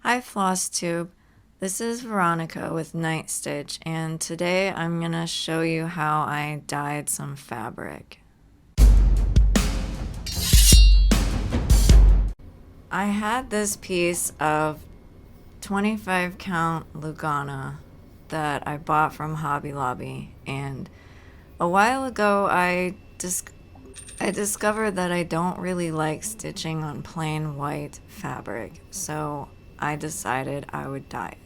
Hi Flosstube, this is Veronica with Night Stitch, and today I'm gonna show you how I dyed some fabric. I had this piece of 25 count Lugana that I bought from Hobby Lobby, and a while ago I discovered that I don't really like stitching on plain white fabric, so I decided I would dye it.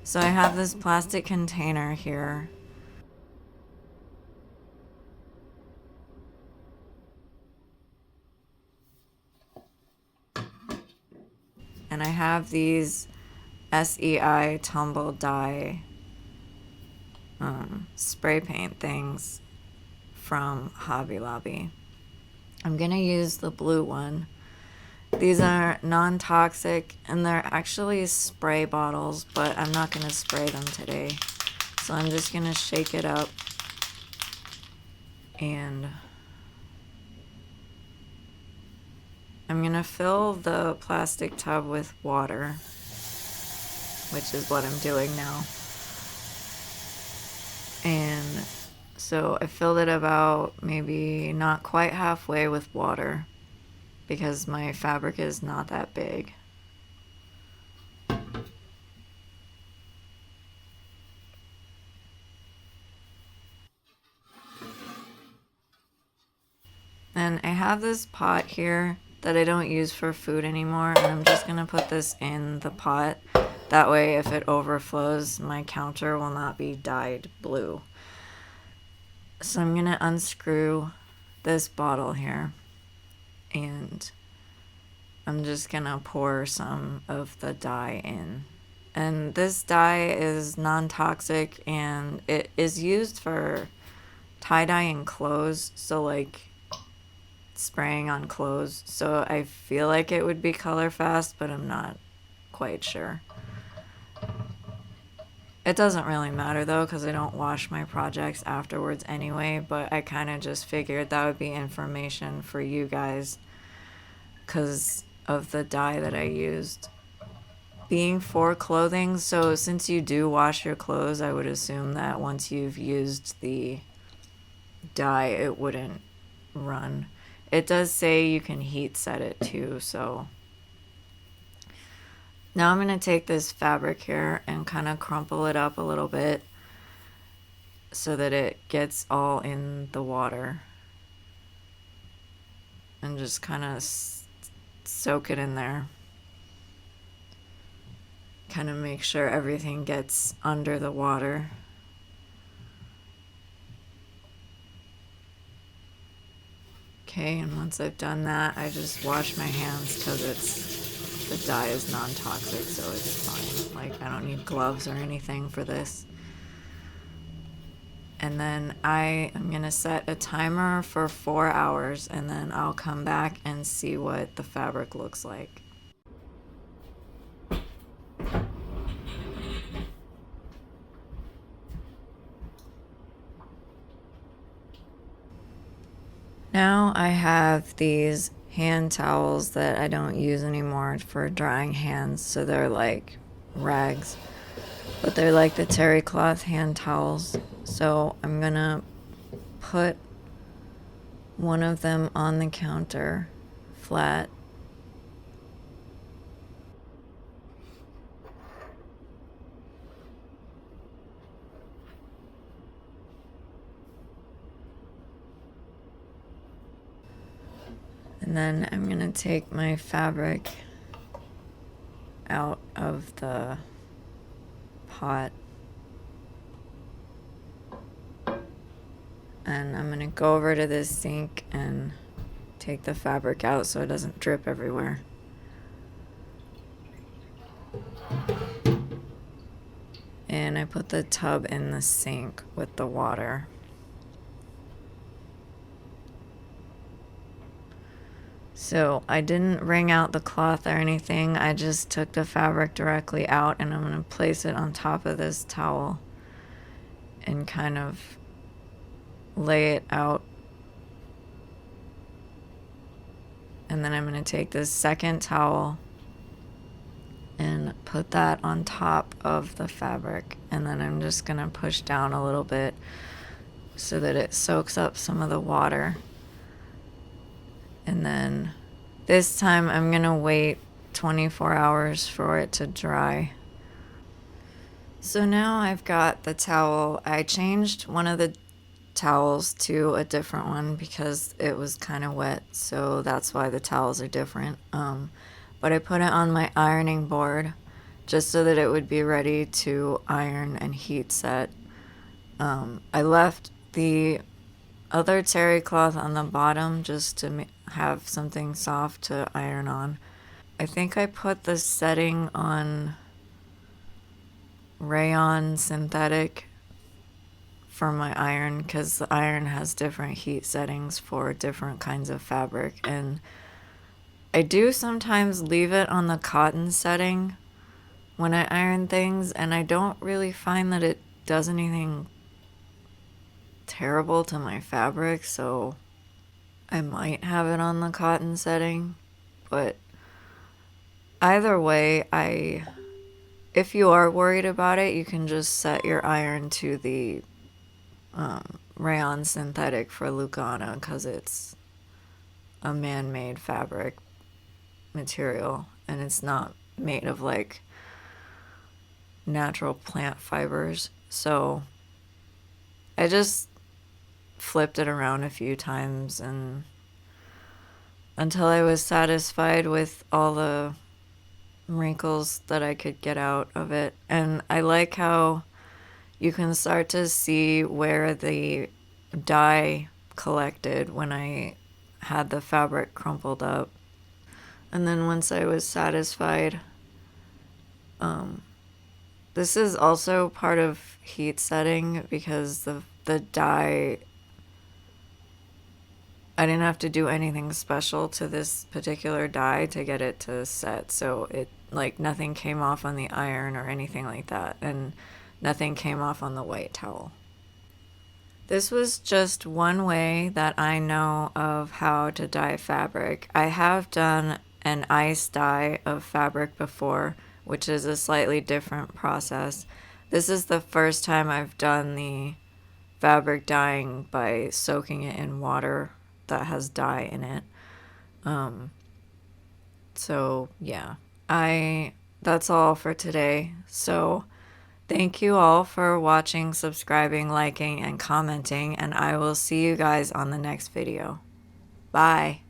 So I have this plastic container here. And I have these SEI tumble dye spray paint things from Hobby Lobby. I'm gonna use the blue one. These are non-toxic and they're actually spray bottles, but I'm not gonna spray them today. So I'm just gonna shake it up and I'm gonna fill the plastic tub with water, which is what I'm doing now. And so I filled it about maybe not quite halfway with water because my fabric is not that big. And I have this pot here that I don't use for food anymore, and I'm just gonna put this in the pot. That way if it overflows, my counter will not be dyed blue. So I'm gonna unscrew this bottle here and I'm just gonna pour some of the dye in. And this dye is non-toxic and it is used for tie-dyeing clothes, so like spraying on clothes. So I feel like it would be color fast, but I'm not quite sure. It doesn't really matter though, because I don't wash my projects afterwards anyway, but I kind of just figured that would be information for you guys because of the dye that I used. Being for clothing, so since you do wash your clothes, I would assume that once you've used the dye, it wouldn't run. It does say you can heat set it too, so. Now I'm going to take this fabric here and kind of crumple it up a little bit so that it gets all in the water. And just kind of soak it in there. Kind of make sure everything gets under the water. Okay, and once I've done that, I just wash my hands because the dye is non-toxic, so it's fine. Like, I don't need gloves or anything for this. And then I am gonna set a timer for 4 hours, and then I'll come back and see what the fabric looks like. Now I have these hand towels that I don't use anymore for drying hands, so they're like rags, but they're like the terry cloth hand towels. So I'm gonna put one of them on the counter flat. And then I'm gonna take my fabric out of the pot. And I'm gonna go over to this sink and take the fabric out so it doesn't drip everywhere. And I put the tub in the sink with the water. So I didn't wring out the cloth or anything. I just took the fabric directly out and I'm gonna place it on top of this towel and kind of lay it out. And then I'm gonna take this second towel and put that on top of the fabric, and then I'm just gonna push down a little bit so that it soaks up some of the water. And then this time I'm gonna wait 24 hours for it to dry. So now I've got the towel. I changed one of the towels to a different one because it was kind of wet, so that's why the towels are different. But I put it on my ironing board just so that it would be ready to iron and heat set. I left the other terry cloth on the bottom just to have something soft to iron on. I think I put the setting on rayon synthetic for my iron because the iron has different heat settings for different kinds of fabric, and I do sometimes leave it on the cotton setting when I iron things, and I don't really find that it does anything terrible to my fabric, so I might have it on the cotton setting. But either way, if you are worried about it, you can just set your iron to the rayon synthetic for Lucana because it's a man-made fabric material and it's not made of like natural plant fibers. So I just flipped it around a few times and until I was satisfied with all the wrinkles that I could get out of it. And I like how you can start to see where the dye collected when I had the fabric crumpled up. And then once I was satisfied, this is also part of heat setting because the dye, I didn't have to do anything special to this particular dye to get it to set. So it, like, nothing came off on the iron or anything like that. And nothing came off on the white towel. This was just one way that I know of how to dye fabric. I have done an ice dye of fabric before, which is a slightly different process. This is the first time I've done the fabric dyeing by soaking it in water that has dye in it. So yeah, that's all for today. So thank you all for watching, subscribing, liking, and commenting, and I will see you guys on the next video. Bye.